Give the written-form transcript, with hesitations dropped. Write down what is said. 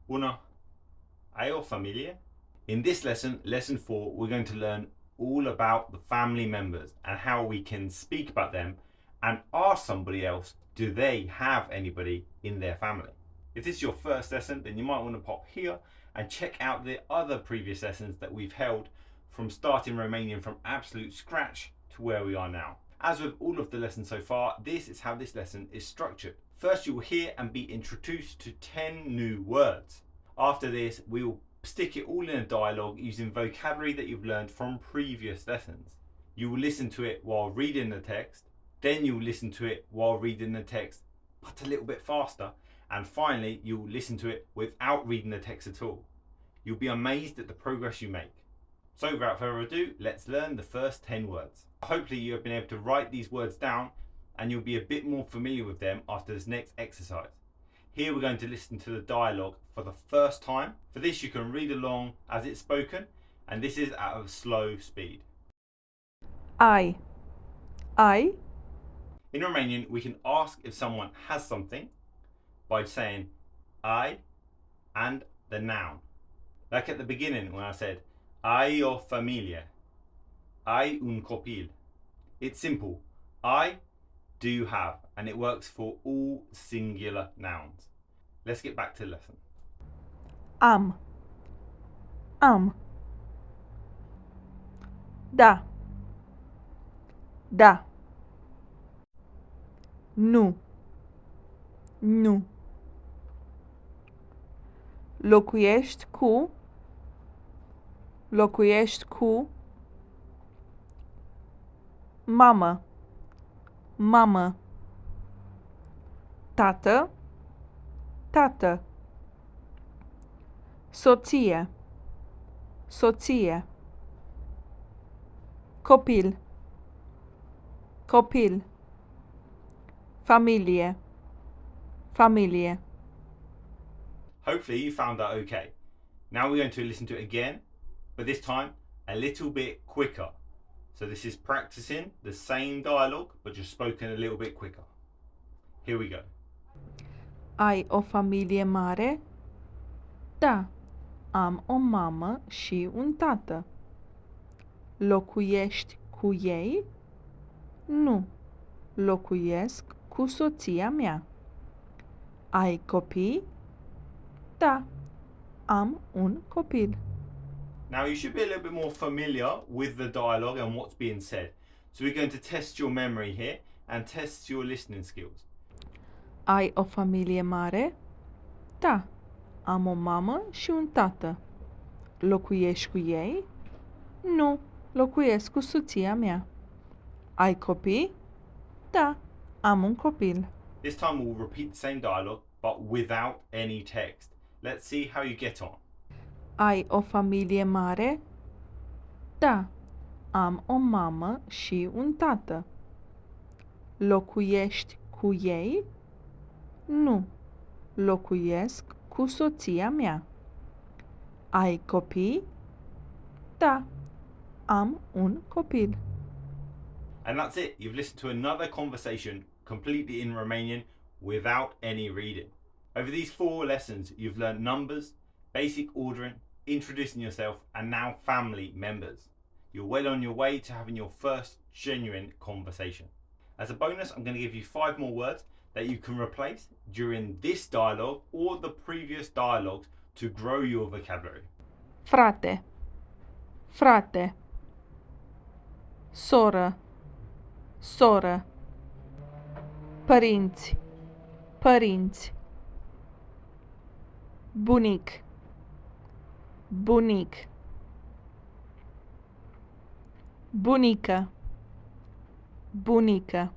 Una, ai o familie? In this lesson, lesson 4, we're going to learn all about the family members and how we can speak about them and ask somebody else, do they have anybody in their family? If this is your first lesson, then you might want to pop here and check out the other previous lessons that we've held from starting Romanian from absolute scratch to where we are now. As with all of the lessons so far, this is how this lesson is structured. First, you will hear and be introduced to 10 new words. After this, we will stick it all in a dialogue using vocabulary that you've learned from previous lessons. You will listen to it while reading the text, then you will listen to it while reading the text, but a little bit faster, and finally, you will listen to it without reading the text at all. You'll be amazed at the progress you make. So without further ado, let's learn the first 10 words. Hopefully you have been able to write these words down and you'll be a bit more familiar with them after this next exercise. Here we're going to listen to the dialogue for the first time. For this you can read along as it's spoken, and this is at a slow speed. Ai. Ai. In Romanian, we can ask if someone has something by saying ai and the noun. Like at the beginning when I said, ai o familie, ai un copil. It's simple. I do have, and it works for all singular nouns. Let's get back to the lesson. Am. Am. Da. Da. Nu. Nu. Locuiești cu. Locuiești cu. Mamă. Mamă. Tată. Tată. Soție. Soție. Copil. Copil. Familie. Familie. Hopefully you found that okay. Now we're going to listen to it again, but this time a little bit quicker. So this is practicing the same dialogue, but just spoken a little bit quicker. Here we go. Ai o familie mare? Da. Am o mamă și un tată. Locuiești cu ei? Nu. Locuiesc cu soția mea. Ai copii? Da. Am un copil. Now you should be a little bit more familiar with the dialogue and what's being said. So we're going to test your memory here and test your listening skills. Ai o familie mare? Da. Am o mamă și un tată. Locuiești cu ei? Nu. Locuiesc cu soția mea. Ai copii? Da. Am un copil. This time we'll repeat the same dialogue but without any text. Let's see how you get on. Ai o familie mare? Da. Am o mamă și un tată. Locuiești cu ei? Nu. Locuiesc cu soția mea. Ai copii? Da. Am un copil. And that's it. You've listened to another conversation completely in Romanian without any reading. Over these 4 lessons, you've learned numbers, basic ordering, introducing yourself, and now family members. You're well on your way to having your first genuine conversation. As a bonus, I'm going to give you 5 more words that you can replace during this dialogue or the previous dialogues to grow your vocabulary. Frate. Frate. Soră. Soră. Părinți. Părinți. Bunic. Bunic. Bunică. Bunică.